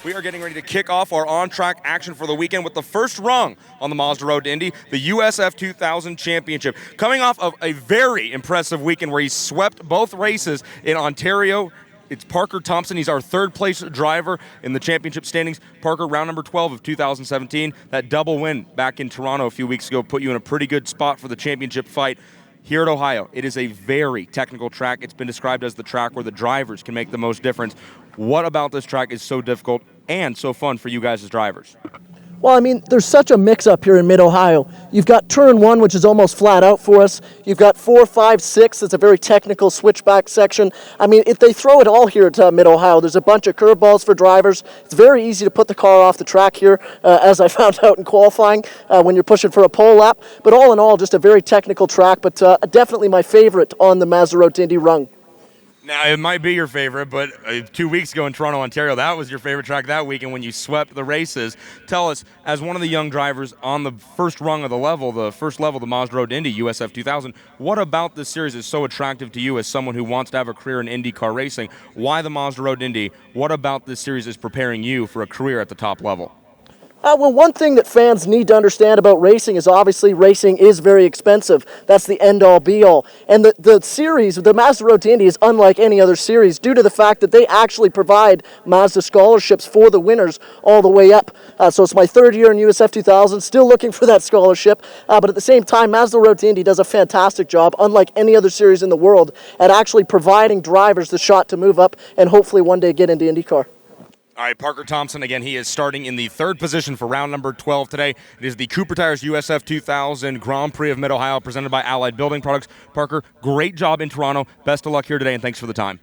We are getting ready to kick off our on-track action for the weekend with the first rung on the Mazda Road to Indy, the USF 2000 Championship. Coming off of a very impressive weekend where he swept both races in Ontario. It's Parker Thompson. He's our third-place driver in the championship standings. Parker, round number 12 of 2017. That double win back in Toronto a few weeks ago put you in a pretty good spot for the championship fight. Here at Ohio, it is a very technical track. It's been described as the track where the drivers can make the most difference. What about this track is so difficult and so fun for you guys as drivers? Well, I mean, there's such a mix-up here in Mid-Ohio. You've got turn 1, which is almost flat out for us. You've got 4, 5, 6. It's a very technical switchback section. I mean, if they throw it all here at Mid-Ohio, there's a bunch of curveballs for drivers. It's very easy to put the car off the track here, as I found out in qualifying when you're pushing for a pole lap. But all in all, just a very technical track, but definitely my favorite on the Mazda Road to Indy rung. Now, it might be your favorite, but 2 weeks ago in Toronto, Ontario, that was your favorite track that weekend when you swept the races. Tell us, as one of the young drivers on the first rung of the first level, the Mazda Road to Indy, USF 2000, what about this series is so attractive to you as someone who wants to have a career in IndyCar racing? Why the Mazda Road to Indy? What about this series is preparing you for a career at the top level? Well, one thing that fans need to understand about racing is obviously racing is very expensive. That's the end-all, be-all. And the series, the Mazda Road to Indy, is unlike any other series due to the fact that they actually provide Mazda scholarships for the winners all the way up. So it's my third year in USF 2000, still looking for that scholarship. But at the same time, Mazda Road to Indy does a fantastic job, unlike any other series in the world, at actually providing drivers the shot to move up and hopefully one day get into IndyCar. All right, Parker Thompson, again, he is starting in the third position for round number 12 today. It is the Cooper Tires USF 2000 Grand Prix of Mid-Ohio presented by Allied Building Products. Parker, great job in Toronto. Best of luck here today, and thanks for the time.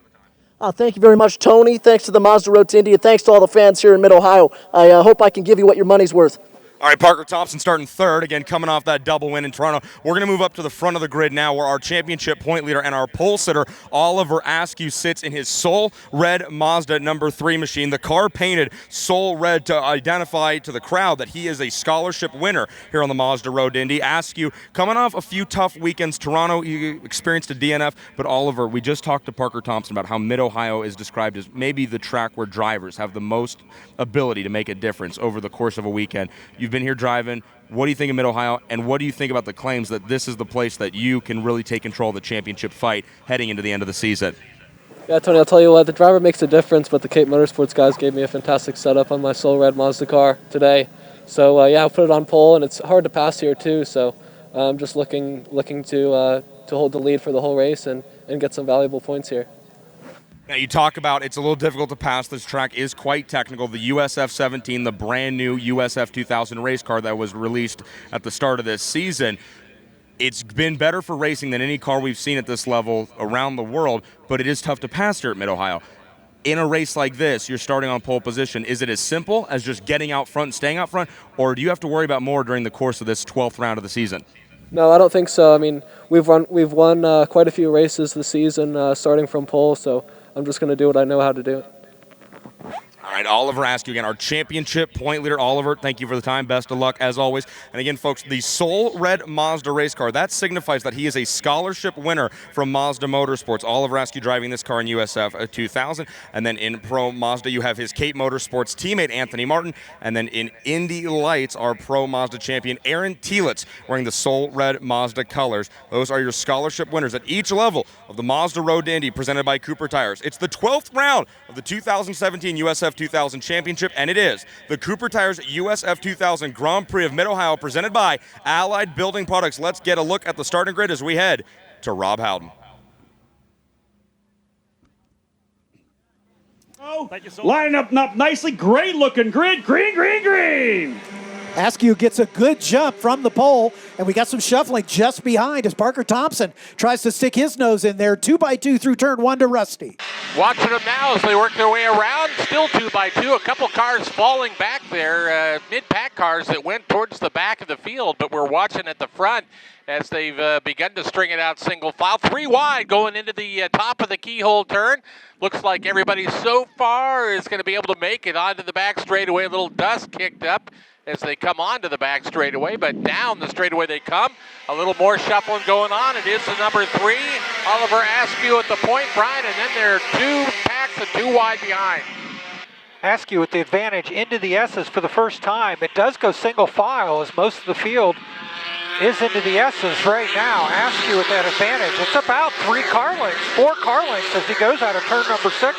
Thank you very much, Tony. Thanks to the Mazda Road to Indy, and thanks to all the fans here in Mid-Ohio. I hope I can give you what your money's worth. All right, Parker Thompson starting third, again, coming off that double win in Toronto. We're going to move up to the front of the grid now where our championship point leader and our pole sitter, Oliver Askew, sits in his Soul Red Mazda number 3 machine. The car painted Soul Red to identify to the crowd that he is a scholarship winner here on the Mazda Road to Indy. Askew, coming off a few tough weekends. Toronto, you experienced a DNF, but Oliver, we just talked to Parker Thompson about how Mid-Ohio is described as maybe the track where drivers have the most ability to make a difference over the course of a weekend. You've been here driving. What do you think of Mid-Ohio, and what do you think about the claims that this is the place that you can really take control of the championship fight heading into the end of the season? Yeah, Tony, I'll tell you what, the driver makes a difference, but the Cape Motorsports guys gave me a fantastic setup on my Soul Red Mazda car today. So, yeah, I'll put it on pole, and it's hard to pass here, too. So I'm just looking to hold the lead for the whole race and get some valuable points here. Now, you talk about it's a little difficult to pass. This track is quite technical. The USF 17, the brand new USF 2000 race car that was released at the start of this season, it's been better for racing than any car we've seen at this level around the world, but it is tough to pass here at Mid-Ohio. In a race like this, you're starting on pole position. Is it as simple as just getting out front and staying out front, or do you have to worry about more during the course of this 12th round of the season? No, I don't think so. I mean, we've won quite a few races this season starting from pole, so I'm just going to do what I know how to do. All right, Oliver Askew again, our championship point leader. Oliver, thank you for the time. Best of luck as always. And again, folks, the Soul Red Mazda race car, that signifies that he is a scholarship winner from Mazda Motorsports. Oliver Askew driving this car in USF 2000. And then in Pro Mazda, you have his Cape Motorsports teammate, Anthony Martin. And then in Indy Lights, our Pro Mazda champion, Aaron Telitz, wearing the Soul Red Mazda colors. Those are your scholarship winners at each level of the Mazda Road to Indy presented by Cooper Tires. It's the 12th round of the 2017 USF 2000 Championship, and it is the Cooper Tires USF 2000 Grand Prix of Mid-Ohio presented by Allied Building Products. Let's get a look at the starting grid as we head to Rob Howden. Lining up nicely, great looking grid, green. Askew gets a good jump from the pole, and we got some shuffling just behind as Parker Thompson tries to stick his nose in there. 2x2 through turn 1 to Rusty. Watching them now as they work their way around, still 2x2. A couple cars falling back there, mid-pack cars that went towards the back of the field, but we're watching at the front as they've begun to string it out single file. 3 wide going into the top of the keyhole turn. Looks like everybody so far is going to be able to make it onto the back straightaway. A little dust kicked up as they come onto the back straightaway, but down the straightaway they come. A little more shuffling going on. It is the number 3, Oliver Askew at the point, Brian, and then there are 2 packs and 2 wide behind. Askew with the advantage into the S's for the first time. It does go single file as most of the field is into the S's right now. Askew with that advantage. It's about 4 car lengths as he goes out of turn number 6.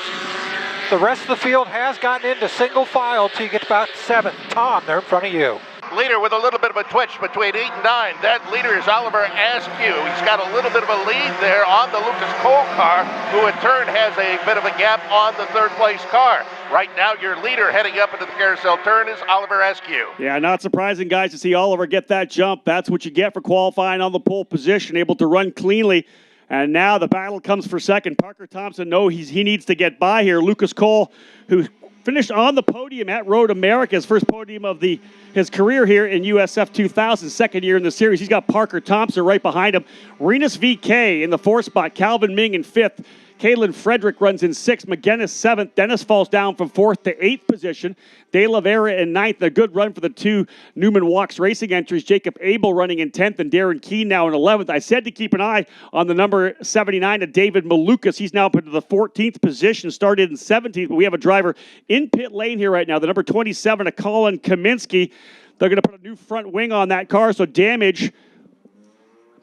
The rest of the field has gotten into single file till you get to about 7th. Tom, they're in front of you. Leader with a little bit of a twitch between 8 and 9. That leader is Oliver Askew. He's got a little bit of a lead there on the Lucas Cole car, who in turn has a bit of a gap on the third place car. Right now, your leader heading up into the carousel turn is Oliver Askew. Yeah, not surprising, guys, to see Oliver get that jump. That's what you get for qualifying on the pole position, able to run cleanly. And now the battle comes for second. Parker Thompson, he needs to get by here. Lucas Cole, who finished on the podium at Road America, his first podium of his career here in USF 2000, second year in the series. He's got Parker Thompson right behind him. Renus VK in the 4th spot. Calvin Ming in 5th. Kalen Frederick runs in 6th. McGinnis 7th. Dennis falls down from 4th to 8th position. De La Vera in 9th. A good run for the 2 Newman Walks Racing entries. Jacob Abel running in 10th and Darren Keene now in 11th. I said to keep an eye on the number 79 of David Malukas. He's now up into the 14th position, started in 17th, but we have a driver in pit lane here right now. The number 27 of Colin Kaminsky. They're going to put a new front wing on that car, so damage.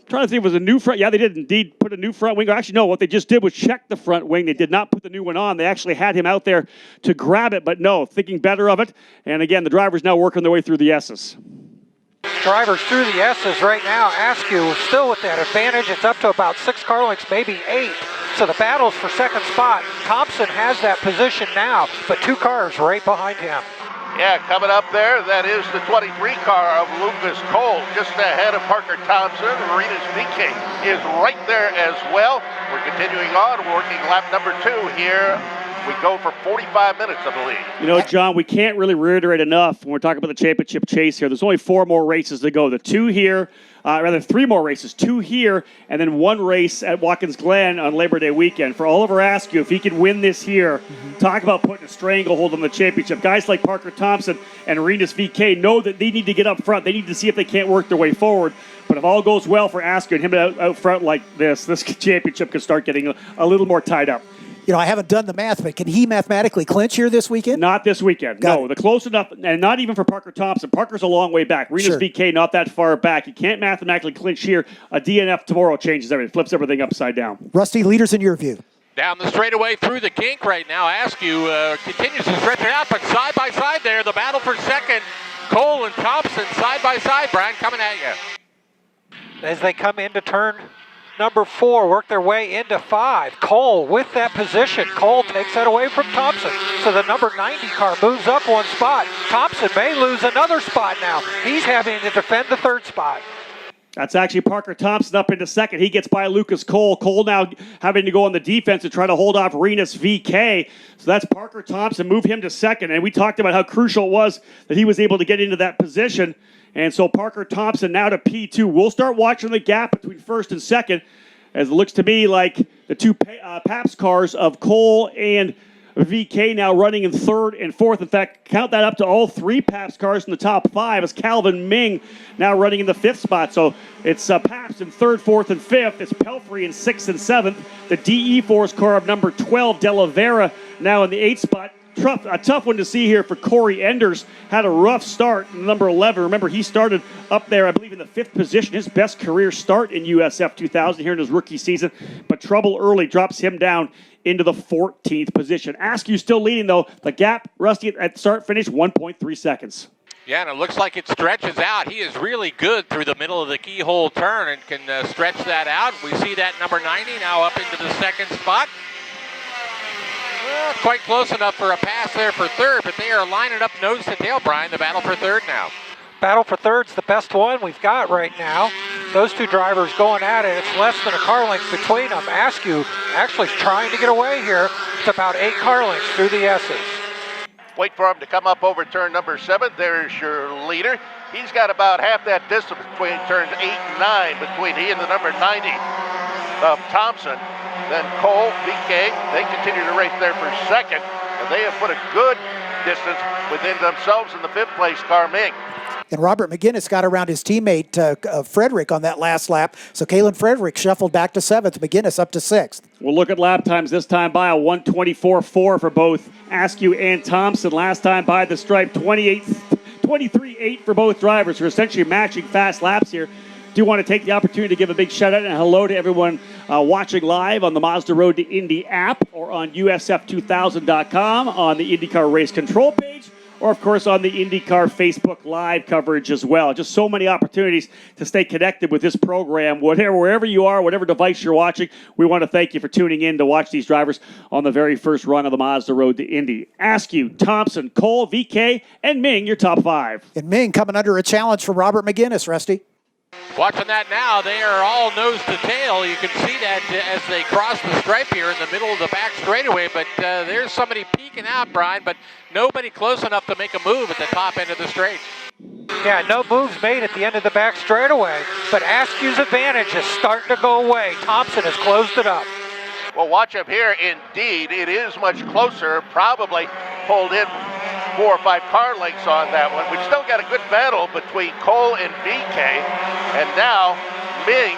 Trying to see if it was a new front. Yeah, they did indeed put a new front wing. Actually, no, what they just did was check the front wing. They did not put the new one on. They actually had him out there to grab it, but no, thinking better of it. And again, the driver's now working their way through the S's. Drivers through the S's right now. Askew still with that advantage. It's up to about 6 car lengths, maybe 8. So the battle's for second spot. Thompson has that position now, but 2 cars right behind him. Yeah, coming up there, that is the 23 car of Lucas Cole, just ahead of Parker Thompson. Renus VK is right there as well. We're continuing on, working lap number 2 here. We go for 45 minutes, I believe. You know, John, we can't really reiterate enough when we're talking about the championship chase here. There's only 4 more races to go. The 2 here, 3 more races. 2 here, and then 1 race at Watkins Glen on Labor Day weekend. For Oliver Askew, if he can win this here, talk about putting a stranglehold on the championship. Guys like Parker Thompson and Renus VK know that they need to get up front. They need to see if they can't work their way forward. But if all goes well for Askew and him out front like this championship could start getting a little more tied up. You know, I haven't done the math, but can he mathematically clinch here this weekend? Not this weekend. No, the close enough, and not even for Parker Thompson. Parker's a long way back. Renus VK not that far back. He can't mathematically clinch here. A DNF tomorrow changes everything, flips everything upside down. Rusty, leaders in your view. Down the straightaway through the kink right now. Askew continues to stretch it out, but side by side there, the battle for second. Cole and Thompson side by side. Brian, coming at you. As they come into turn number 4, work their way into 5. Cole with that position. Cole takes that away from Thompson. So the number 90 car moves up 1 spot. Thompson may lose another spot now. He's having to defend the 3rd spot. That's actually Parker Thompson up into second. He gets by Lucas Cole. Cole now having to go on the defense to try to hold off Renus VK. So that's Parker Thompson. Move him to second. And we talked about how crucial it was that he was able to get into that position. And so Parker Thompson now to P2. We'll start watching the gap between first and second, as it looks to me like the 2 Paps cars of Cole and VK now running in 3rd and 4th. In fact, count that up to all 3 Paps cars in the top 5 as Calvin Ming now running in the 5th spot. So it's Paps in 3rd, 4th, and 5th. It's Pelfrey in 6th and 7th. The DE Force car of number 12, De La Vera, now in the 8th spot. A tough one to see here for Corey Enders. Had a rough start in number 11. Remember, he started up there, I believe, in the 5th position. His best career start in USF 2000 here in his rookie season. But trouble early drops him down into the 14th position. Askew still leading, though. The gap, Rusty, at start-finish, 1.3 seconds. Yeah, and it looks like it stretches out. He is really good through the middle of the keyhole turn and can stretch that out. We see that number 90 now up into the 2nd spot. Well, quite close enough for a pass there for 3rd, but they are lining up nose to tail, Brian. The battle for 3rd now. Battle for 3rd's the best one we've got right now. Those 2 drivers going at it. It's less than a car length between them. Askew actually trying to get away here. It's about 8 car lengths through the S's. Wait for him to come up over turn number 7. There's your leader. He's got about half that distance between turns 8 and 9 between he and the number 90 of Thompson. Then Cole, VK, they continue to race there for second, and they have put a good distance within themselves in the 5th place car, Ming. And Robert McGinnis got around his teammate Frederick on that last lap. So Kalen Frederick shuffled back to 7th, McGinnis up to 6th. We'll look at lap times this time by a 1:24.4 for both Askew and Thompson. Last time by the stripe, 23.8 for both drivers. We're essentially matching fast laps here. Do want to take the opportunity to give a big shout out and hello to everyone watching live on the Mazda Road to Indy app or on USF2000.com on the IndyCar Race Control page, or of course on the IndyCar Facebook Live coverage as well. Just so many opportunities to stay connected with this program. Wherever you are, whatever device you're watching, we want to thank you for tuning in to watch these drivers on the very first run of the Mazda Road to Indy. Askew, Thompson, Cole, VK, and Ming, your top 5. And Ming coming under a challenge from Robert McGinnis, Rusty. Watching that now, they are all nose to tail. You can see that as they cross the stripe here in the middle of the back straightaway. But there's somebody peeking out, Brian, but nobody close enough to make a move at the top end of the straight. Yeah, no moves made at the end of the back straightaway. But Askew's advantage is starting to go away. Thompson has closed it up. Well, watch up here. Indeed, it is much closer. Probably pulled in 4 or 5 car lengths on that one. We've still got a good battle between Cole and VK. And now Ming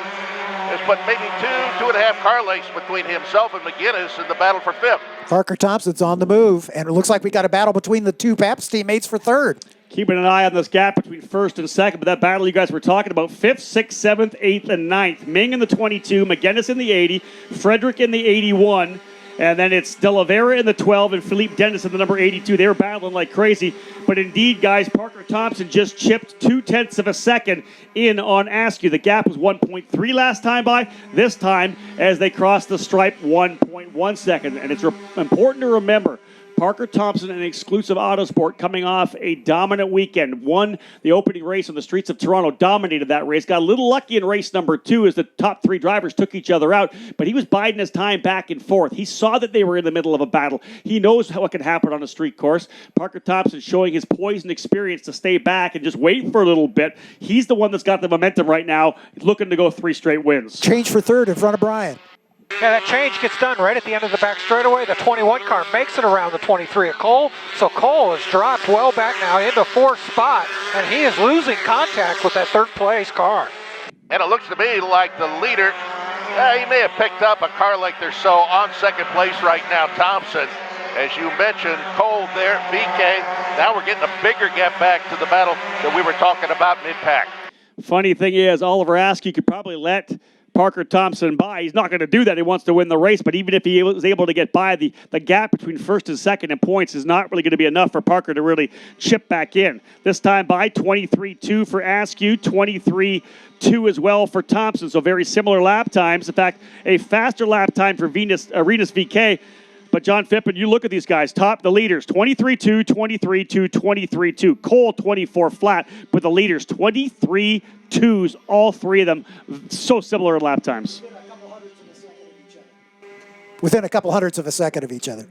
has put maybe 2.5 car lengths between himself and McGinnis in the battle for 5th. Parker Thompson's on the move, and it looks like we got a battle between the two Pabst teammates for 3rd. Keeping an eye on this gap between 1st and 2nd, but that battle you guys were talking about, 5th, 6th, 7th, 8th, and 9th. Ming in the 22, McGinnis in the 80, Frederick in the 81, and then it's De La Vera in the 12 and Philippe Dennis in the number 82. They were battling like crazy. But indeed, guys, Parker Thompson just chipped 0.2 of a second in on Askew. The gap was 1.3 last time by. This time, as they crossed the stripe, 1.1 second. And it's important to remember, Parker Thompson, an exclusive Autosport, coming off a dominant weekend. Won the opening race on the streets of Toronto, dominated that race. Got a little lucky in race number 2 as the top 3 drivers took each other out, but he was biding his time back and forth. He saw that they were in the middle of a battle. He knows what can happen on a street course. Parker Thompson showing his poise and experience to stay back and just wait for a little bit. He's the one that's got the momentum right now, looking to go 3 straight wins. Change for 3rd in front of Brian. Yeah, that change gets done right at the end of the back straightaway. The 21 car makes it around the 23 of Cole. So Cole has dropped well back now into 4th spot, and he is losing contact with that 3rd place car. And it looks to me like the leader, he may have picked up a car length or so on 2nd place right now, Thompson. As you mentioned, Cole there, VK. Now we're getting a bigger gap back to the battle that we were talking about mid-pack. Funny thing is, Oliver Askew could probably let Parker Thompson by. He's not going to do that. He wants to win the race, but even if he was able to get by, the gap between 1st and 2nd in points is not really going to be enough for Parker to really chip back in. This time by 23.2 for Askew, 23.2 as well for Thompson, so very similar lap times. In fact, a faster lap time for Arenas VK. But John Phippen, you look at these guys, the leaders, 23.2, 23.2, 23.2. Cole, 24 flat, but the leaders, 23.2s, all 3 of them, so similar in lap times. Within a couple hundredths of a second of each other.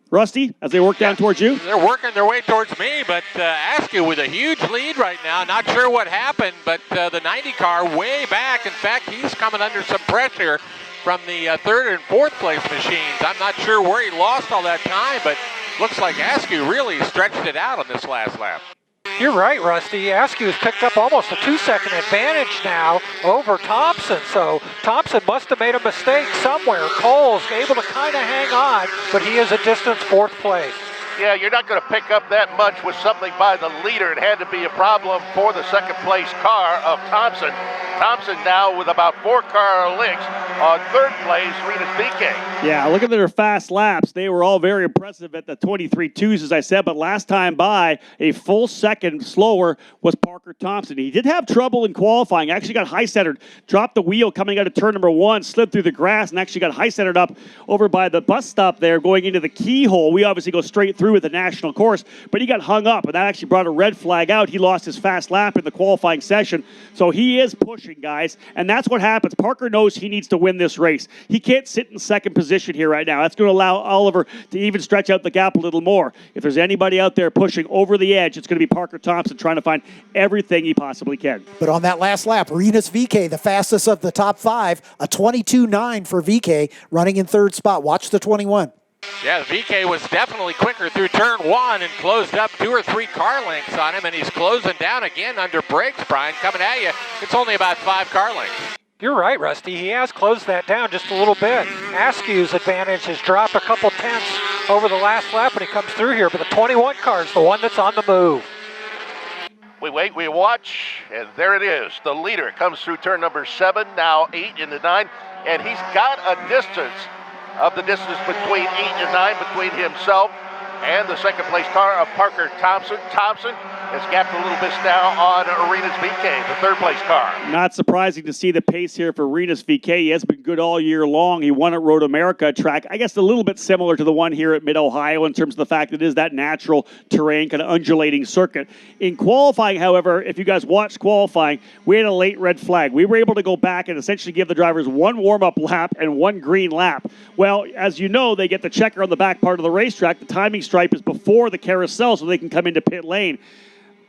Rusty, as they work down towards you? They're working their way towards me, but Askew with a huge lead right now. Not sure what happened, but the 90 car way back. In fact, he's coming under some pressure from the 3rd and 4th place machines. I'm not sure where he lost all that time, but looks like Askew really stretched it out on this last lap. You're right, Rusty. Askew has picked up almost a 2-second advantage now over Thompson. So Thompson must have made a mistake somewhere. Cole's able to kind of hang on, but he is a distant 4th place. Yeah, you're not going to pick up that much with something by the leader. It had to be a problem for the 2nd place car of Thompson. Thompson now with about 4 car lengths on 3rd place, Arenas VK. Yeah, look at their fast laps. They were all very impressive at the 23.2s, as I said, but last time by, a full second slower was Parker Thompson. He did have trouble in qualifying. Actually got high-centered, dropped the wheel coming out of turn number 1, slid through the grass, and actually got high-centered up over by the bus stop there going into the keyhole. We obviously go straight through with the national course, but he got hung up, and that actually brought a red flag out. He lost his fast lap in the qualifying session, so he is pushing, guys, and that's what happens. Parker knows he needs to win this race. He can't sit in 2nd position here right now. That's going to allow Oliver to even stretch out the gap a little more. If there's anybody out there pushing over the edge, it's going to be Parker Thompson trying to find everything he possibly can. But on that last lap, Arenas VK, the fastest of the top 5, a 22.9 for VK, running in 3rd spot. Watch the 21. Yeah, the VK was definitely quicker through turn one and closed up 2 or 3 car lengths on him, and he's closing down again under brakes, Brian, coming at you. It's only about 5 car lengths. You're right, Rusty. He has closed that down just a little bit. Askew's advantage has dropped a couple tenths over the last lap when he comes through here, but the 21 car is the one that's on the move. We wait, we watch, and there it is. The leader comes through turn number 7, now 8 into 9, and he's got a distance of the distance between 8 and 9 between himself and the second place car of Parker Thompson. Thompson has gapped a little bit now on Arenas VK, the third place car. Not surprising to see the pace here for Arenas VK. He has been good all year long. He won at Road America track, I guess a little bit similar to the one here at Mid-Ohio in terms of the fact that it is that natural terrain, kind of undulating circuit. In qualifying, however, if you guys watched qualifying, we had a late red flag. We were able to go back and essentially give the drivers one warm-up lap and one green lap. Well, as you know, they get the checker on the back part of the racetrack. The timing stripe is before the carousel so they can come into pit lane.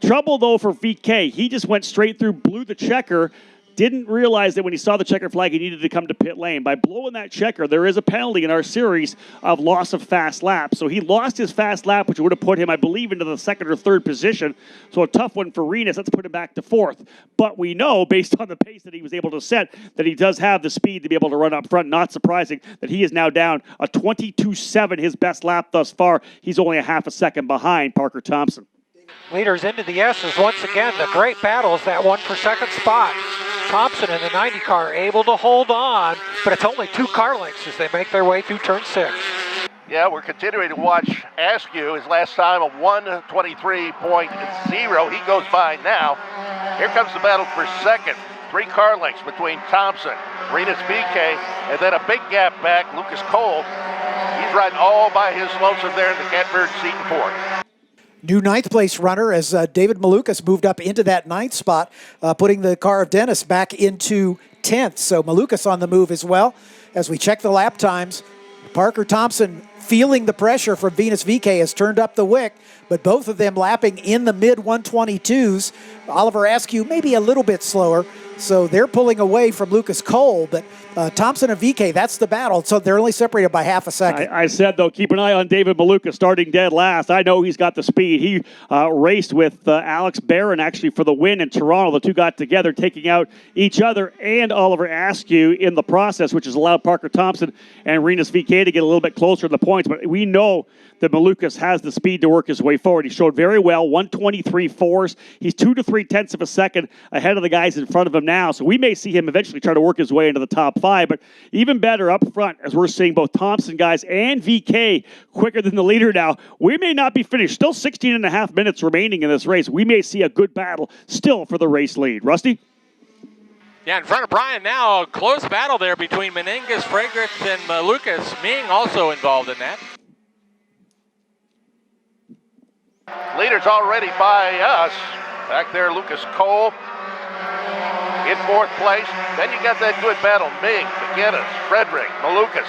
Trouble, though, for VK. He just went straight through, blew the checker, didn't realize that when he saw the checker flag, he needed to come to pit lane. By blowing that checker, there is a penalty in our series of loss of fast lap. So he lost his fast lap, which would have put him, I believe, into the second or third position. So a tough one for Arenas. Let's put him back to fourth. But we know, based on the pace that he was able to set, that he does have the speed to be able to run up front. Not surprising that he is now down a 22.7, his best lap thus far. He's only a half a second behind Parker Thompson. Leaders into the S's once again. The great battle is that one for second spot. Thompson in the 90 car able to hold on, but it's only 2 car lengths as they make their way through turn 6. Yeah, we're continuing to watch Askew. His last time a 1:23.0. He goes by now. Here comes the battle for second. 3 car lengths between Thompson, Arenas VK, and then a big gap back, Lucas Cole. He's riding all by his lonesome there in the catbird seat in fourth. New ninth place runner as David Malukas moved up into that 9th spot, putting the car of Dennis back into 10th. So Malukas on the move as well. As we check the lap times, Parker Thompson, feeling the pressure from Venus VK, has turned up the wick, but both of them lapping in the mid-122s. Oliver Askew maybe a little bit slower, so they're pulling away from Lucas Cole, but Thompson and VK, that's the battle, so they're only separated by half a second. I said, though, keep an eye on David Maluka starting dead last. I know he's got the speed. He raced with Alex Barron, actually, for the win in Toronto. The two got together, taking out each other and Oliver Askew in the process, which has allowed Parker Thompson and Arenas VK to get a little bit closer to the points. But we know that Malukas has the speed to work his way forward. He showed very well, 1:23.4. He's 2 to 3 tenths of a second ahead of the guys in front of him now. So we may see him eventually try to work his way into the top 5. But even better up front, as we're seeing both Thompson guys and VK quicker than the leader now, we may not be finished. Still 16 and a half minutes remaining in this race. We may see a good battle still for the race lead. Rusty? Yeah, in front of Brian now, a close battle there between Menenges, Fredericks, and Lucas. Ming also involved in that. Leaders already by us. Back there, Lucas Cole in fourth place. Then you got that good battle. Ming, McGinnis, Frederick, Malukas.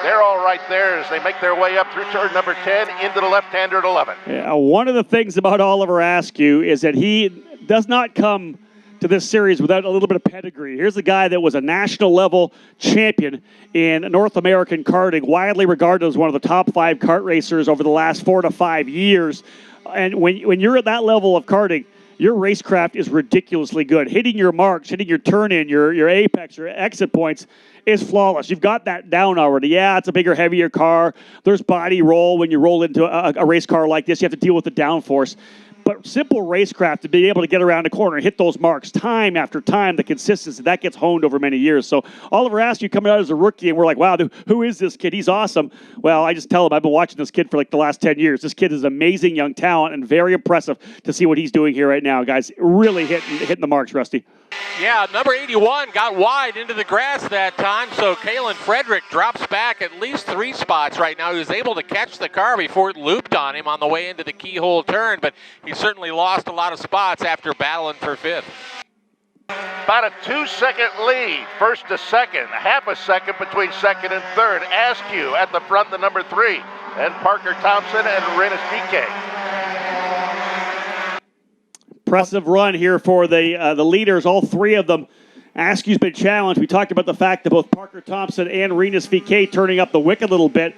They're all right there as they make their way up through turn number 10 into the left-hander at 11. Yeah, one of the things about Oliver Askew is that he does not come to this series without a little bit of pedigree. Here's a guy that was a national level champion in North American karting, widely regarded as one of the top 5 kart racers over the last 4 to 5 years. And when you're at that level of karting, your racecraft is ridiculously good. Hitting your marks, hitting your turn-in, your apex, your exit points is flawless. You've got that down already. Yeah, it's a bigger, heavier car. There's body roll when you roll into a race car like this. You have to deal with the downforce. But simple racecraft, to be able to get around the corner and hit those marks time after time, the consistency, that gets honed over many years. So Oliver Askew coming out as a rookie, and we're like, wow, who is this kid? He's awesome. Well, I just tell him I've been watching this kid for like the last 10 years. This kid is amazing young talent and very impressive to see what he's doing here right now, guys. Really hitting the marks, Rusty. Yeah, number 81 got wide into the grass that time, so Kalen Frederick drops back at least 3 spots right now. He was able to catch the car before it looped on him on the way into the keyhole turn, but he certainly lost a lot of spots after battling for 5th. About a 2-second lead, first to second, half a second between second and third. Askew at the front, the number 3, and Parker Thompson and Arenas VK. Impressive run here for the leaders, all 3 of them. Askew's been challenged. We talked about the fact that both Parker Thompson and Arenas VK turning up the wick a little bit.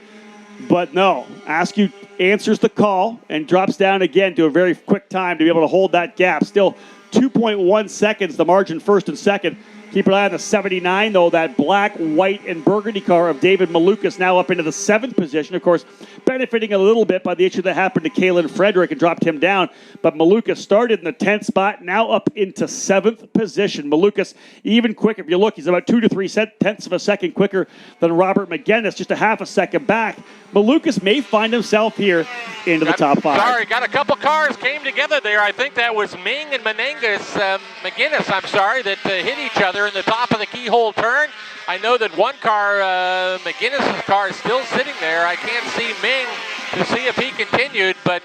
But no, Askew answers the call and drops down again to a very quick time to be able to hold that gap. Still 2.1 seconds, the margin first and second. Keep an eye on the 79, though, that black, white, and burgundy car of David Malukas now up into the 7th position. Of course, benefiting a little bit by the issue that happened to Kalen Frederick and dropped him down. But Malukas started in the 10th spot, now up into 7th position. Malukas even quick. If you look, he's about 2 to 3 tenths of a second quicker than Robert McGinnis, just a half a second back. Malukas may find himself here into the top 5. Sorry, got a couple cars came together there. I think that was Ming and McGinnis, that hit each other in the top of the keyhole turn. I know that one car, McGinnis' car, is still sitting there. I can't see Ming to see if he continued, but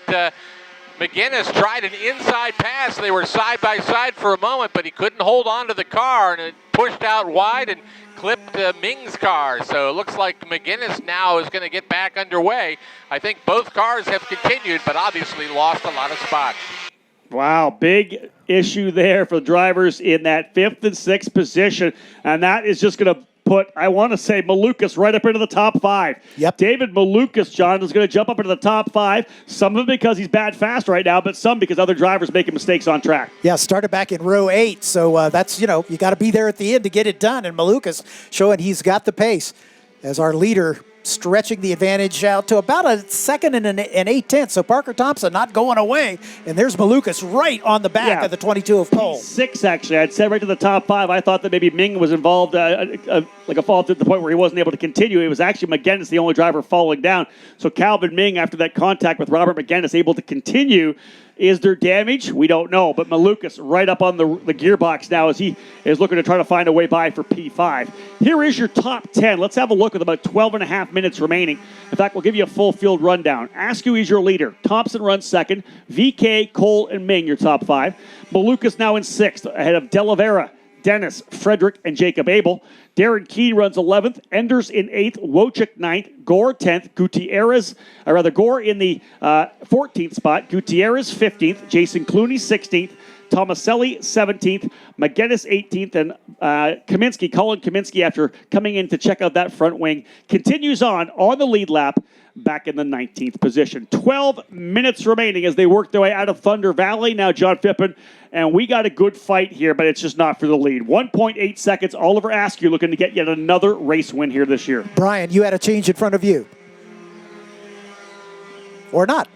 McGinnis tried an inside pass. They were side by side for a moment, but he couldn't hold on to the car, and it pushed out wide and clipped Ming's car. So it looks like McGinnis now is going to get back underway. I think both cars have continued, but obviously lost a lot of spots. Wow, big issue there for the drivers in that 5th and 6th position, and that is just going to put, I want to say, Malukas right up into the top 5. Yep. David Malukas, John, is going to jump up into the top 5, some of it because he's bad fast right now, but some because other drivers making mistakes on track. Yeah, started back in row 8, so that's, you got to be there at the end to get it done, and Malukas showing he's got the pace as our leader, stretching the advantage out to about a second and an 8/10. So Parker Thompson not going away. And there's Malukas right on the back of the 22 of pole. 6, actually. I'd said right to the top 5. I thought that maybe Ming was involved, like a fault at the point where he wasn't able to continue. It was actually McGinnis, the only driver falling down. So Calvin Ming, after that contact with Robert McGinnis, able to continue. Is there damage? We don't know. But Malukas right up on the gearbox now as he is looking to try to find a way by for P5. Here is your top 10. Let's have a look with about 12 and a half minutes remaining. In fact, we'll give you a full field rundown. Askew is your leader. Thompson runs second. VK, Cole, and Ming your top 5. Malukas now in 6th ahead of De La Vera, Dennis, Frederick, and Jacob Abel. Darren Key runs 11th. Enders in 8th. Wojcik 9th. Gore 10th. Gore in the 14th spot. Gutierrez 15th. Jason Clooney 16th. Tomaselli 17th. McGinnis 18th. And Colin Kaminsky, after coming in to check out that front wing, continues on the lead lap, back in the 19th position. 12 minutes remaining as they work their way out of Thunder Valley. Now, John Phippen, and we got a good fight here, but it's just not for the lead. 1.8 seconds. Oliver Askew looking to get yet another race win here this year. Brian, you had a change in front of you. Or not.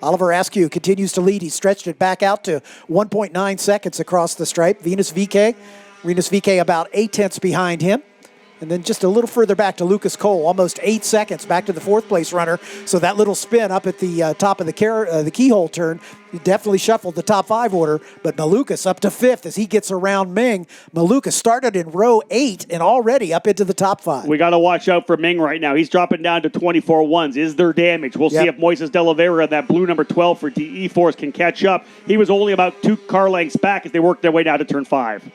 Oliver Askew continues to lead. He stretched it back out to 1.9 seconds across the stripe. Rinus VK about 8/10 behind him. And then just a little further back to Lucas Cole, almost 8 seconds back to the 4th place runner. So that little spin up at the top of the keyhole turn definitely shuffled the top 5 order. But Malukas up to 5th as he gets around Ming. Malukas started in row 8 and already up into the top 5. We got to watch out for Ming right now. He's dropping down to 24 ones. Is there damage? We'll see if Moises De La Vera, that blue number 12 for DE Force, can catch up. He was only about 2 car lengths back as they worked their way down to turn 5.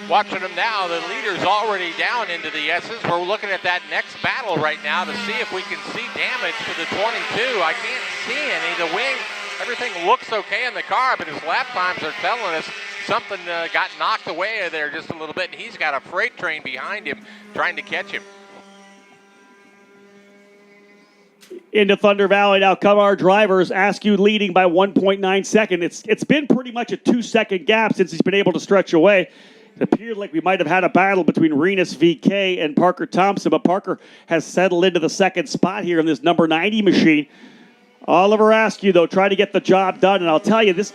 Watching them now, the leader's already down into the S's. We're looking at that next battle right now to see if we can see damage to the 22. I can't see any. The wing, everything looks okay in the car, but his lap times are telling us something got knocked away there just a little bit, and he's got a freight train behind him trying to catch him. Into Thunder Valley now come our drivers. Askew leading by 1.9 seconds. It's been pretty much a 2-second gap since he's been able to stretch away. It appeared like we might have had a battle between Rinus VK and Parker Thompson, but Parker has settled into the 2nd spot here in this number 90 machine. Oliver Askew, though, trying to get the job done, and I'll tell you, it's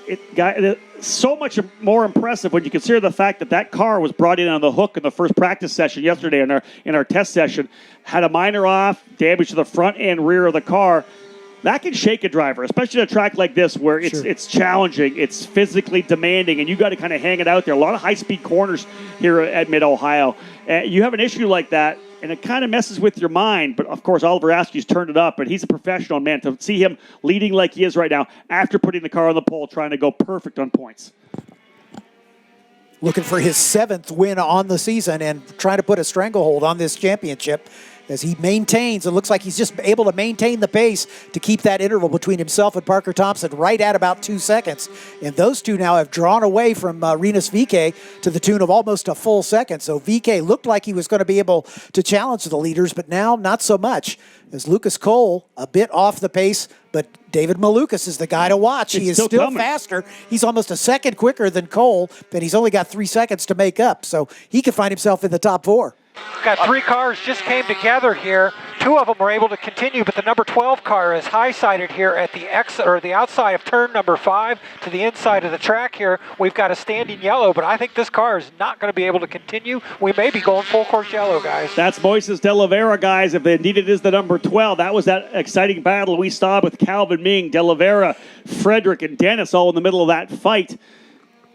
so much more impressive when you consider the fact that car was brought in on the hook in the first practice session yesterday in our test session, had a minor off, damage to the front and rear of the car. That can shake a driver, especially at a track like this where it's challenging, it's physically demanding, and you got to kind of hang it out there. A lot of high-speed corners here at Mid-Ohio. You have an issue like that, and it kind of messes with your mind. But, of course, Oliver Askew's turned it up, but he's a professional, man. To see him leading like he is right now after putting the car on the pole, trying to go perfect on points. Looking for his 7th win on the season and trying to put a stranglehold on this championship. as he maintains. It looks like he's just able to maintain the pace to keep that interval between himself and Parker Thompson right at about 2 seconds. And those two now have drawn away from Rinus VeeKay to the tune of almost a full second. So VeeKay looked like he was going to be able to challenge the leaders, but now not so much. As Lucas Cole, a bit off the pace, but David Malukas is the guy to watch. He is still faster. He's almost a second quicker than Cole, but he's only got 3 seconds to make up. So he could find himself in the top 4. Got 3 cars just came together here. 2 of them were able to continue, but the number 12 car is high-sided here at the exit or the outside of turn number 5 to the inside of the track here. We've got a standing yellow, but I think this car is not going to be able to continue. We may be going full course yellow, guys. That's Moises De Oliveira, guys. If indeed it is the number 12, that was that exciting battle we saw with Calvin Ming, De Oliveira, Frederick, and Dennis all in the middle of that fight.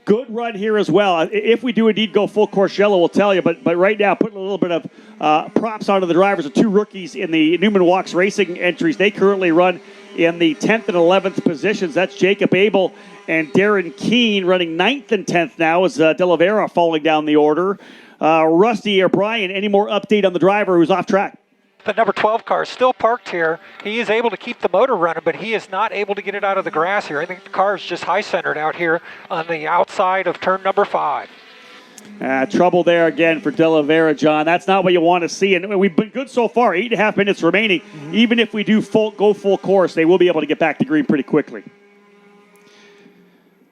Good run here as well. If we do indeed go full course yellow, we'll tell you. But right now, putting a little bit of props onto the drivers. The 2 rookies in the Newman Walks Racing entries, they currently run in the 10th and 11th positions. That's Jacob Abel and Darren Keene running 9th and 10th now as De Oliveira falling down the order. Rusty or Brian, any more update on the driver who's off track? The number 12 car is still parked here. He is able to keep the motor running, but he is not able to get it out of the grass here. I think the car is just high-centered out here on the outside of turn number 5. Trouble there again for De Oliveira, John. That's not what you want to see. And we've been good so far. 8.5 minutes remaining. Mm-hmm. Even if we do go full course, they will be able to get back to green pretty quickly.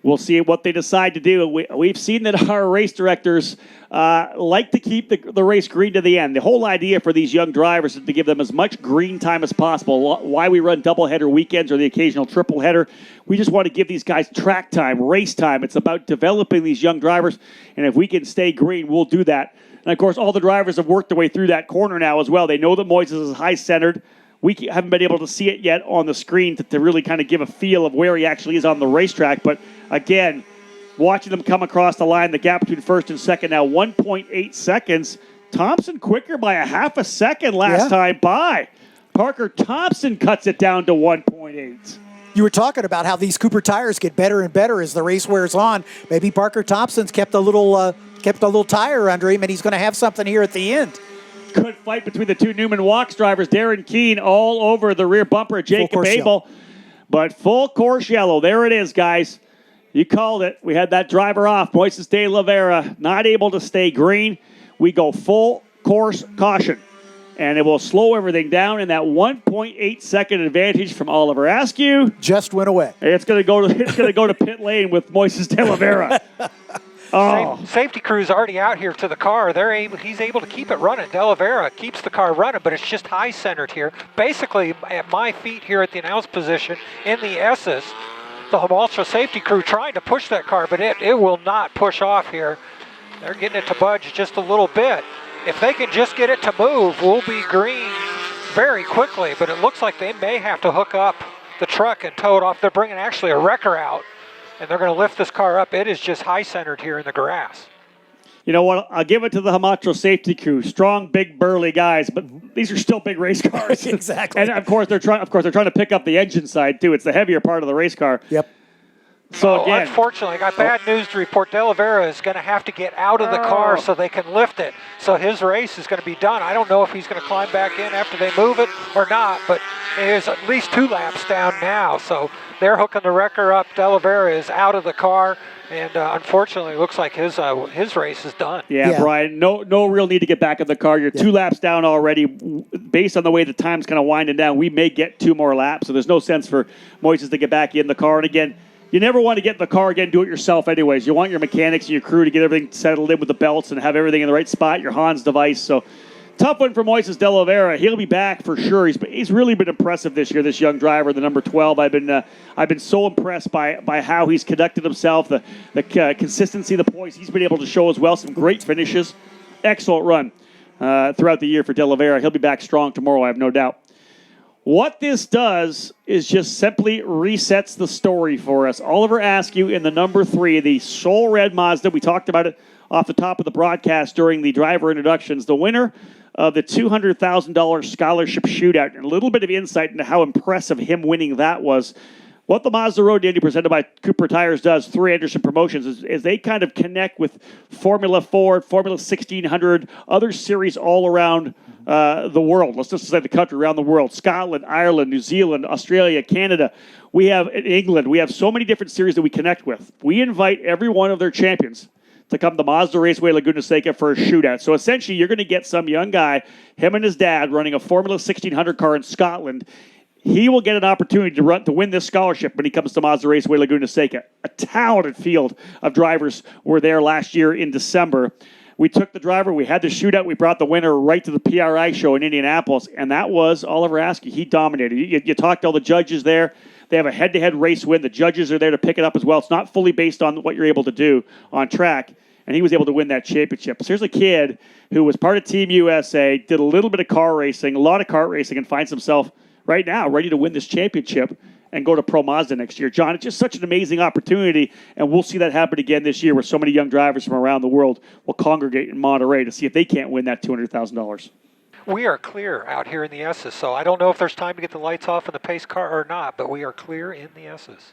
We'll see what they decide to do. We've seen that our race directors like to keep the race green to the end. The whole idea for these young drivers is to give them as much green time as possible. Why we run doubleheader weekends or the occasional triple header. We just want to give these guys track time, race time. It's about developing these young drivers, and if we can stay green, we'll do that. And, of course, all the drivers have worked their way through that corner now as well. They know that Moises is high-centered. We haven't been able to see it yet on the screen to really kind of give a feel of where he actually is on the racetrack. But, again, watching them come across the line, the gap between first and second now, 1.8 seconds. Thompson quicker by a half a second last time by. Parker Thompson cuts it down to 1.8. You were talking about how these Cooper tires get better and better as the race wears on. Maybe Parker Thompson's kept a little tire under him, and he's going to have something here at the end. Good fight between the 2 Newman Walks drivers. Darren Keene all over the rear bumper of Jacob Abel. But full course yellow. There it is, guys. You called it. We had that driver off. Moises De Oliveira not able to stay green. We go full course caution. And it will slow everything down, and that 1.8 second advantage from Oliver Askew just went away. It's going to go to pit lane with Moises De Oliveira. Safety crew's already out here to the car. He's able to keep it running. De Oliveira keeps the car running, but it's just high-centered here. Basically, at my feet here at the announce position in the S's, the Ultra safety crew trying to push that car, but it will not push off here. They're getting it to budge just a little bit. If they can just get it to move, we'll be green very quickly, but it looks like they may have to hook up the truck and tow it off. They're bringing actually a wrecker out, and they're going to lift this car up. It is just high-centered here in the grass. You know what? I'll give it to the Hamacho safety crew. Strong, big, burly guys, but these are still big race cars. Exactly. And of course they're trying to pick up the engine side too. It's the heavier part of the race car. Yep. So again, unfortunately, I got bad news to report. De Oliveira is going to have to get out of the car so they can lift it. So his race is going to be done. I don't know if he's going to climb back in after they move it or not, but there's at least 2 laps down now. So they're hooking the wrecker up. De Oliveira is out of the car, and unfortunately, it looks like his race is done. Yeah, Brian, no real need to get back in the car. You're 2 laps down already. Based on the way the time's kind of winding down, we may get 2 more laps, so there's no sense for Moises to get back in the car. And again, you never want to get in the car again, do it yourself anyways. You want your mechanics and your crew to get everything settled in with the belts and have everything in the right spot, your Hans device. So tough one for Moises De Oliveira. He'll be back for sure. He's really been impressive this year, this young driver, the number 12. I've been so impressed by how he's conducted himself, the consistency, the poise he's been able to show as well. Some great finishes. Excellent run throughout the year for De Oliveira. He'll be back strong tomorrow, I have no doubt. What this does is just simply resets the story for us. Oliver Askew in the number 3, the Soul Red Mazda. We talked about it off the top of the broadcast during the driver introductions. The winner of the $200,000 scholarship shootout. And a little bit of insight into how impressive him winning that was. What the Mazda Road to Indy presented by Cooper Tires does through Anderson Promotions is they kind of connect with Formula Ford, Formula 1600, other series all around the world. Let's just say the country, around the world. Scotland, Ireland, New Zealand, Australia, Canada. We have England. We have so many different series that we connect with. We invite every one of their champions to come to Mazda Raceway Laguna Seca for a shootout. So essentially, you're going to get some young guy, him and his dad, running a Formula 1600 car in Scotland. He will get an opportunity to win this scholarship when he comes to Mazda Raceway Laguna Seca. A talented field of drivers were there last year in December. We took the driver, we had the shootout, we brought the winner right to the PRI show in Indianapolis, and that was Oliver Askew. He dominated. You talked to all the judges there. They have a head-to-head race win. The judges are there to pick it up as well. It's not fully based on what you're able to do on track, and he was able to win that championship. So here's a kid who was part of Team USA, did a little bit of car racing, a lot of kart racing, and finds himself right now ready to win this championship and go to Pro Mazda next year. John, it's just such an amazing opportunity, and we'll see that happen again this year where so many young drivers from around the world will congregate in Monterey to see if they can't win that $200,000. We are clear out here in the S's, so I don't know if there's time to get the lights off in the pace car or not, but we are clear in the S's.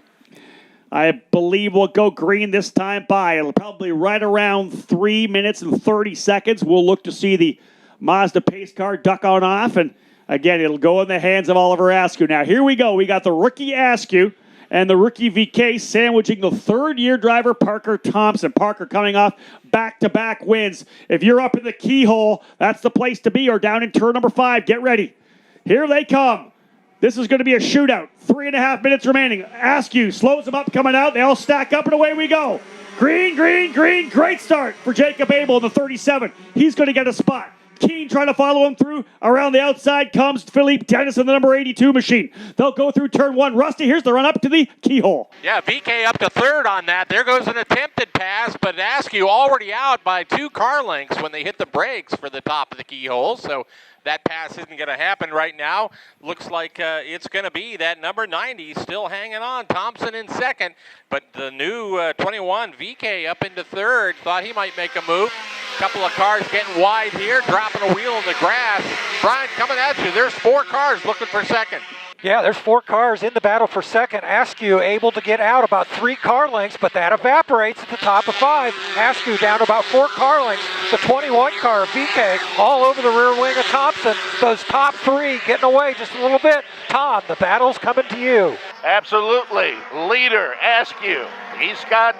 I believe we'll go green this time by. It'll probably right around 3 minutes and 30 seconds. We'll look to see the Mazda pace car duck on off, and again, it'll go in the hands of Oliver Askew. Now, here we go. We got the rookie Askew and the rookie VK sandwiching the third-year driver, Parker Thompson. Parker coming off back-to-back wins. If you're up in the keyhole, that's the place to be, or down in turn number 5. Get ready. Here they come. This is going to be a shootout. 3.5 minutes remaining. Askew slows them up coming out. They all stack up, and away we go. Green, green, green. Great start for Jacob Abel in the 37. He's going to get a spot. Keane trying to follow him through. Around the outside comes Philippe Dennis in the number 82 machine. They'll go through turn 1. Rusty, here's the run up to the keyhole. Yeah, VK up to third on that. There goes an attempted pass, but Askew already out by 2 car lengths when they hit the brakes for the top of the keyhole. So that pass isn't going to happen right now. Looks like it's going to be that number 90 still hanging on. Thompson in second, but the new 21 VK up into third. Thought he might make a move. Couple of cars getting wide here, dropping a wheel in the grass. Brian, coming at you. There's 4 cars looking for second. Yeah, there's 4 cars in the battle for second. Askew able to get out about 3 car lengths, but that evaporates at the top of 5. Askew down to about 4 car lengths. The 21 car, VK, all over the rear wing of Thompson. Those top 3 getting away just a little bit. Tom, the battle's coming to you. Absolutely. Leader, Askew. He's got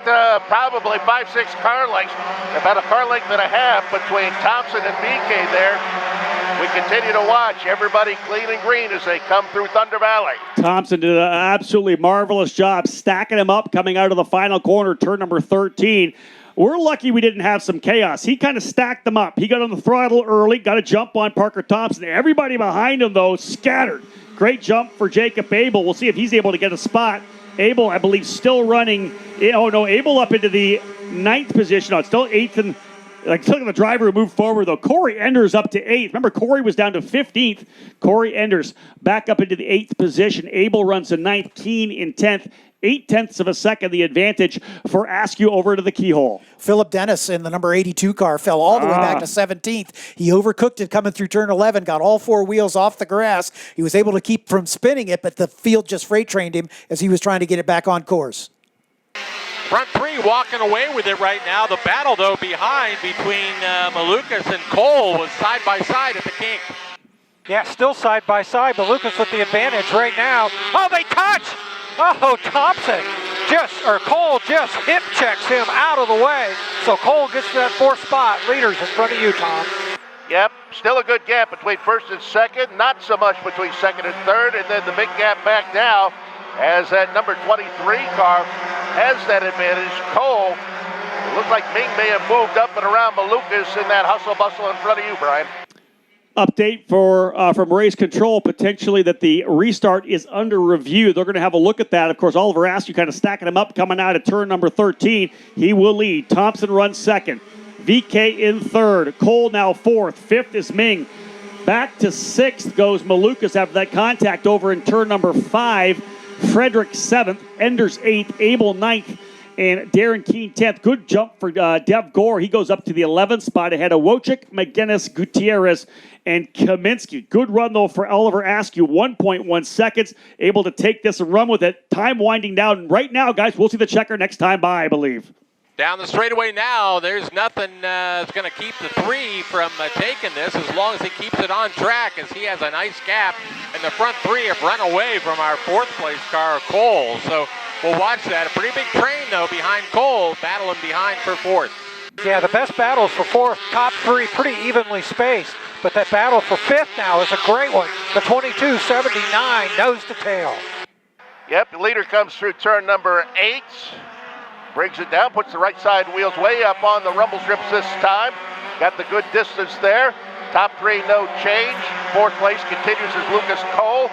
probably 5-6 car lengths, about a car length and a half between Thompson and BK there. We continue to watch everybody clean and green as they come through Thunder Valley. Thompson did an absolutely marvelous job stacking him up coming out of the final corner, turn number 13. We're lucky we didn't have some chaos. He kind of stacked them up. He got on the throttle early, got a jump on Parker Thompson. Everybody behind him, though, scattered. Great jump for Jacob Abel. We'll see if he's able to get a spot. Abel, I believe, still running. Oh, no, Abel up into the 9th position. No, it's still 8th. And like, look at the driver who moved forward, though. Corey Enders up to 8th. Remember, Corey was down to 15th. Corey Enders back up into the 8th position. Abel runs to 9th. Keane in 10th. 0.8 of a second, the advantage for Askew over to the keyhole. Philip Dennis in the number 82 car fell all the way back to 17th. He overcooked it coming through turn 11, got all 4 wheels off the grass. He was able to keep from spinning it, but the field just freight trained him as he was trying to get it back on course. Front 3 walking away with it right now. The battle, though, behind between Malukas and Cole was side by side at the kink. Yeah, still side by side. Malukas with the advantage right now. Oh, they touch! Oh, Thompson Cole just hip checks him out of the way. So Cole gets to that 4th spot. Leaders in front of you, Tom. Yep, still a good gap between first and second. Not so much between second and third. And then the big gap back now as that number 23 car has that advantage. Cole, it looks like Ming may have moved up and around Malukas in that hustle bustle in front of you, Brian. Update from Race Control, potentially that the restart is under review. They're going to have a look at that. Of course, Oliver Askew kind of stacking him up coming out at turn number 13. He will lead. Thompson runs second. VK in third. Cole now 4th. 5th is Ming. Back to 6th goes Malukas after that contact over in turn number 5. Frederick 7th. Enders 8th. Abel 9th. And Darren Keene 10th. Good jump for Dev Gore. He goes up to the 11th spot ahead of Wojcik, McGinnis, Gutierrez, and Kaminsky. Good run, though, for Oliver Askew. 1.1 seconds. Able to take this and run with it. Time winding down. Right now, guys, we'll see the checker next time by, I believe. Down the straightaway now, there's nothing that's going to keep the 3 from taking this as long as he keeps it on track, as he has a nice gap, and the front 3 have run away from our 4th place car, Cole. So we'll watch that. A pretty big train, though, behind Cole, battling behind for 4th. Yeah, the best battles for 4th, top 3 pretty evenly spaced, but that battle for 5th now is a great one. The 22.79 nose to tail. Yep, the leader comes through turn number 8. Brings it down, puts the right side wheels way up on the rumble strips this time. Got the good distance there. Top 3, no change. 4th place continues as Lucas Cole.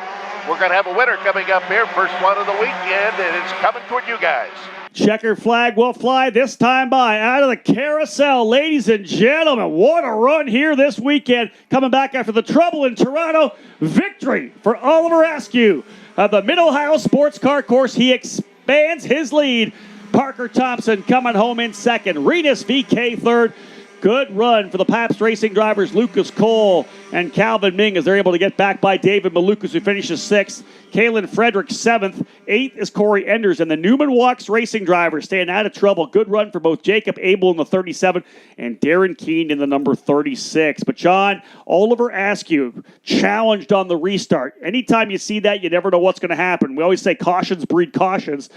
We're going to have a winner coming up here. First one of the weekend, and it's coming toward you guys. Checker flag will fly this time by out of the carousel. Ladies and gentlemen, what a run here this weekend. Coming back after the trouble in Toronto. Victory for Oliver Askew of the Mid-Ohio Sports Car Course. He expands his lead. Parker Thompson coming home in second. Renus VK third. Good run for the Pabst Racing drivers, Lucas Cole and Calvin Ming, as they're able to get back by David Malukas, who finishes 6th. Kalen Frederick 7th. 8th is Corey Enders. And the Newman Walks Racing drivers staying out of trouble. Good run for both Jacob Abel in the 37 and Darren Keene in the number 36. But John, Oliver Askew challenged on the restart. Anytime you see that, you never know what's going to happen. We always say cautions breed cautions.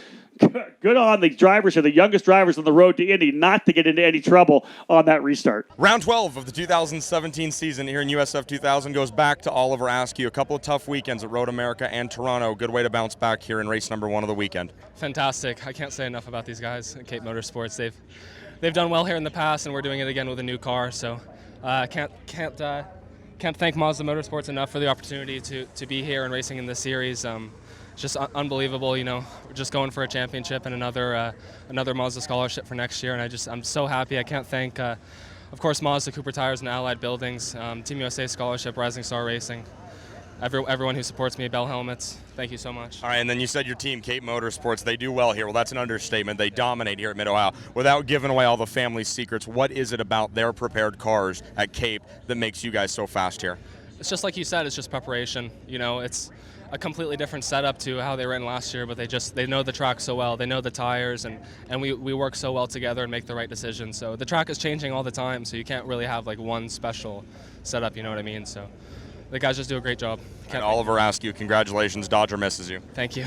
Good on the drivers here, the youngest drivers on the road to Indy, not to get into any trouble on that restart. Round 12 of the 2017 season here in USF 2000 goes back to Oliver Askew. A couple of tough weekends at Road America and Toronto. Good way to bounce back here in race number 1 of the weekend. Fantastic. I can't say enough about these guys at Cape Motorsports. They've done well here in the past, and we're doing it again with a new car. So can't thank Mazda Motorsports enough for the opportunity to be here and racing in this series. Just unbelievable, you know. We're just going for a championship and another Mazda scholarship for next year, and I'm so happy. I can't thank, of course, Mazda, Cooper Tires, and Allied Buildings, Team USA Scholarship, Rising Star Racing, everyone who supports me, Bell Helmets. Thank you so much. All right, and then you said your team, Cape Motorsports, they do well here. Well, that's an understatement. They dominate here at Mid-Ohio. Without giving away all the family secrets, what is it about their prepared cars at Cape that makes you guys so fast here? It's just like you said, it's just preparation. You know, it's a completely different setup to how they ran last year, but they know the track so well, they know the tires, and we work so well together and make the right decisions. So the track is changing all the time, so you can't really have like one special setup, you know what I mean? So the guys just do a great job. And Oliver Askew, congratulations, Dodger misses you. Thank you.